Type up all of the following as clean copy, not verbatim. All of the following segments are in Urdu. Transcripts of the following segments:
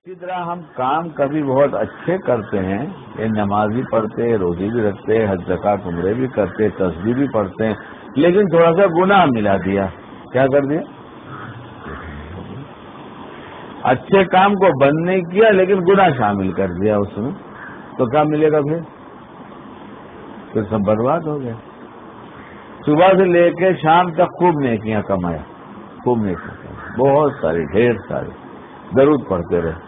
اسی طرح ہم کام کبھی بہت اچھے کرتے ہیں، یہ نماز بھی پڑھتے، روزی بھی رکھتے، حج زکات عمرے بھی کرتے، تسبیح بھی پڑھتے ہیں، لیکن تھوڑا سا گناہ ملا دیا، کیا کر دیا؟ اچھے کام کو بند نہیں کیا لیکن گناہ شامل کر دیا اس میں، تو کیا ملے گا پھر سب برباد ہو گیا۔ صبح سے لے کے شام تک خوب نیکیاں کمایا، خوب نیکیاں کمایا، بہت ساری، ڈھیر ساری، درود پڑھتے رہے،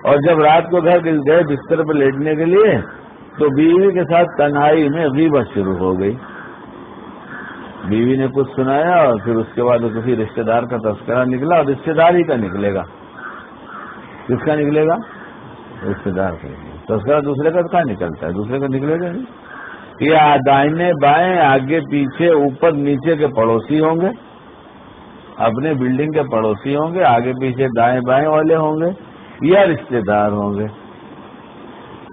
اور جب رات کو گھر گئے بستر پہ لیٹنے کے لیے تو بیوی کے ساتھ تنہائی میں غیبت شروع ہو گئی۔ بیوی نے کچھ سنایا اور پھر اس کے بعد کسی رشتہ دار کا تذکرہ نکلا، اور رشتہ دار ہی کا نکلے گا، کس کا نکلے گا؟ رشتہ دار کا تذکرہ دوسرے کا کہاں نکلتا ہے؟ دوسرے کا نکلے گا نہیں۔ یہ دائیں بائیں آگے پیچھے اوپر نیچے کے پڑوسی ہوں گے، اپنے بلڈنگ کے پڑوسی ہوں گے، آگے پیچھے دائیں بائیں والے ہوں گے، یا رشتہ دار ہوں گے۔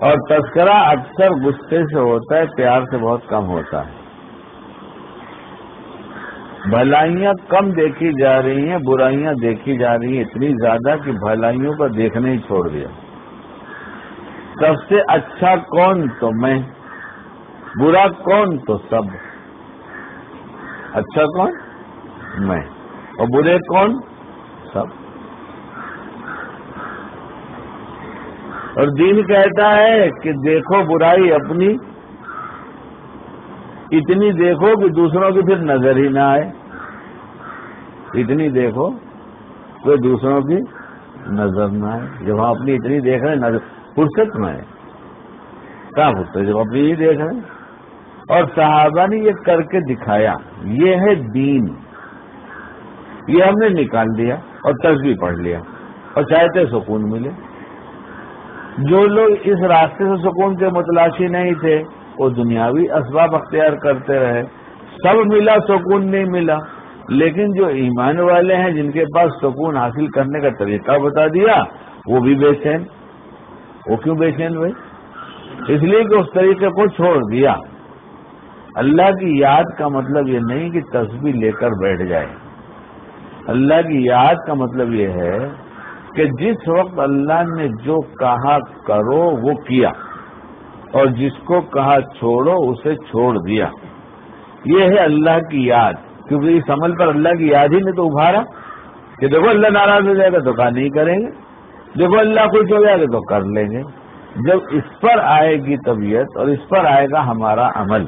اور تذکرہ اکثر غصے سے ہوتا ہے، پیار سے بہت کم ہوتا ہے۔ بھلائیاں کم دیکھی جا رہی ہیں، برائیاں دیکھی جا رہی ہیں اتنی زیادہ کہ بھلائیوں کا دیکھنا ہی چھوڑ دیا۔ سب سے اچھا کون؟ تو میں، برا کون؟ تو سب۔ اچھا کون؟ میں، اور برے کون؟ سب۔ اور دین کہتا ہے کہ دیکھو برائی اپنی، اتنی دیکھو کہ دوسروں کی پھر نظر ہی نہ آئے، اتنی دیکھو کہ دوسروں کی نظر نہ آئے۔ جب ہم اپنی اتنی دیکھ رہے ہیں، نظر فرصت میں ہے، کہاں فرصت؟ جب اپنی ہی دیکھ رہے ہیں۔ اور صحابہ نے یہ کر کے دکھایا، یہ ہے دین، یہ ہم نے نکال دیا اور تسبیح پڑھ لیا اور چاہتے سکون ملے۔ جو لوگ اس راستے سے سکون کے متلاشی نہیں تھے وہ دنیاوی اسباب اختیار کرتے رہے، سب ملا، سکون نہیں ملا۔ لیکن جو ایمان والے ہیں، جن کے پاس سکون حاصل کرنے کا طریقہ بتا دیا، وہ بھی بے چین۔ وہ کیوں بے چین ہوئے؟ اس لیے کہ اس طریقے کو چھوڑ دیا۔ اللہ کی یاد کا مطلب یہ نہیں کہ تسبیح لے کر بیٹھ جائے، اللہ کی یاد کا مطلب یہ ہے کہ جس وقت اللہ نے جو کہا کرو وہ کیا، اور جس کو کہا چھوڑو اسے چھوڑ دیا۔ یہ ہے اللہ کی یاد، کیونکہ اس عمل پر اللہ کی یاد ہی نے تو ابھارا کہ دیکھو اللہ ناراض ہو جائے گا تو کہا نہیں کریں گے، دیکھو اللہ خوش ہو جائے گا تو کر لیں گے۔ جب اس پر آئے گی طبیعت اور اس پر آئے گا ہمارا عمل،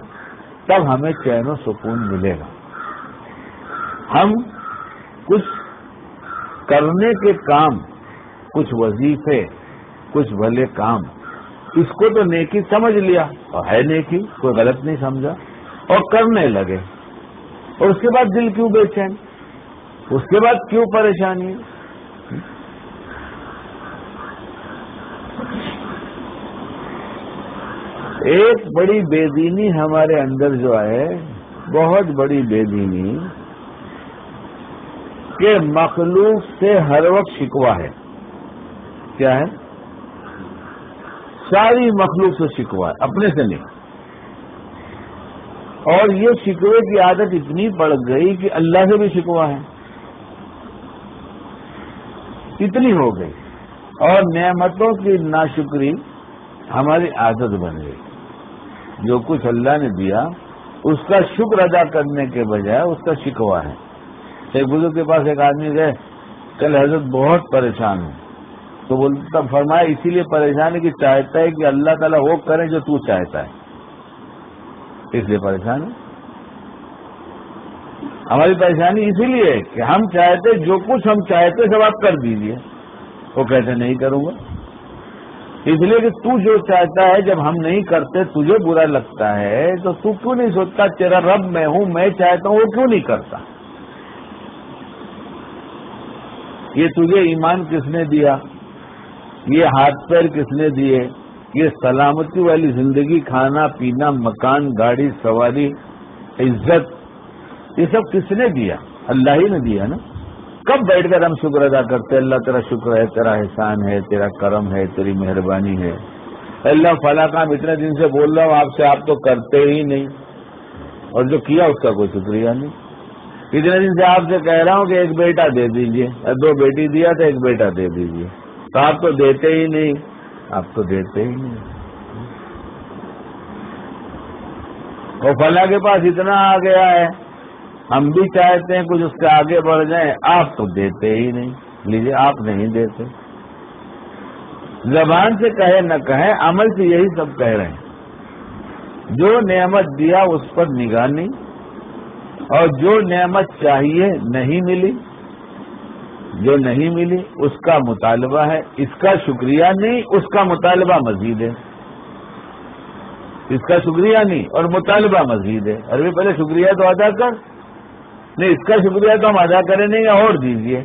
تب ہمیں چین و سکون ملے گا۔ ہم کچھ کرنے کے کام، کچھ وظیفے، کچھ بھلے کام، اس کو تو نیکی سمجھ لیا اور ہے نیکی، کوئی غلط نہیں سمجھا اور کرنے لگے، اور اس کے بعد دل کیوں بے چین، اس کے بعد کیوں پریشانی؟ ایک بڑی بے دینی ہمارے اندر جو ہے، بہت بڑی بے دینی، کہ مخلوق سے ہر وقت شکوہ ہے۔ کیا ہے؟ ساری مخلوق سے شکوہ ہے، اپنے سے نہیں۔ اور یہ شکوے کی عادت اتنی پڑ گئی کہ اللہ سے بھی شکوہ ہے، اتنی ہو گئی، اور نعمتوں کی ناشکری ہماری عادت بن گئی۔ جو کچھ اللہ نے دیا اس کا شکر ادا کرنے کے بجائے اس کا شکوہ ہے۔ ایک بزرگ کے پاس ایک آدمی گئے، کل حضرت بہت پریشان ہوں، تو بولتا فرمایا اسی لیے پریشان ہے کہ چاہتا ہے کہ اللہ تعالیٰ وہ کرے جو تو چاہتا ہے، اس لیے پریشان ہے۔ ہماری پریشانی اسی لیے ہے کہ ہم چاہتے، جو کچھ ہم چاہتے سب آپ کر دیجئے، وہ کہتے نہیں کروں گا، اس لیے کہ تو جو چاہتا ہے جب ہم نہیں کرتے تجھے برا لگتا ہے، تو تو کیوں نہیں سوچتا تیرا رب میں ہوں، میں چاہتا ہوں، وہ کیوں نہیں کرتا؟ یہ تجھے ایمان کس نے دیا؟ یہ ہاتھ پیر کس نے دیے؟ یہ سلامتی والی زندگی، کھانا پینا، مکان، گاڑی سواری، عزت، یہ سب کس نے دیا؟ اللہ ہی نے دیا نا۔ کب بیٹھ کر ہم شکر ادا کرتے؟ اللہ تیرا شکر ہے، تیرا احسان ہے، تیرا کرم ہے، تیری مہربانی ہے۔ اللہ فلاں کام اتنے دن سے بول رہا ہوں آپ سے، آپ تو کرتے ہی نہیں، اور جو کیا اس کا کوئی شکریہ نہیں۔ اتنے دن سے آپ سے کہہ رہا ہوں کہ ایک بیٹا دے دیجئے، 2 بیٹی دیا تو 1 بیٹا دے دیجئے، تو آپ تو دیتے ہی نہیں، آپ تو دیتے ہی نہیں. وہ فلاں کے پاس اتنا آ گیا ہے، ہم بھی چاہتے ہیں کچھ اس کے آگے بڑھ جائیں، آپ تو دیتے ہی نہیں. لیجیے، آپ نہیں دیتے. زبان سے کہے نہ کہے، عمل سے یہی سب کہہ رہے ہیں. جو نعمت دیا اس پر نگاہ نہیں، اور جو نعمت چاہیے نہیں ملی، جو نہیں ملی اس کا مطالبہ ہے. اس کا شکریہ نہیں، اس کا مطالبہ مزید ہے. اس کا شکریہ نہیں اور مطالبہ مزید ہے. ارے پہلے شکریہ تو ادا کر. نہیں، اس کا شکریہ تو ہم ادا کریں نہیں، اور دیجیے.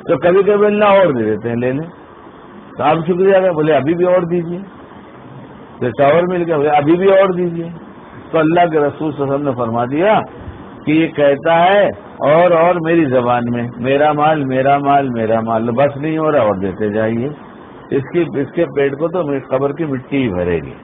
تو کبھی کبھی اللہ اور دے دیتے ہیں، لے لیں. تو آپ شکریہ اگر بولے ابھی بھی اور دیجیے، جیسا اور مل گیا بولے ابھی بھی اور دیجیے. تو اللہ کے رسول صلی اللہ علیہ وسلم نے فرما دیا کہ یہ کہتا ہے اور میری زبان میں میرا مال میرا مال میرا مال، بس نہیں ہو رہا اور دیتے جائیے. اس کے پیٹ کو تو قبر کی مٹی ہی بھرے گی.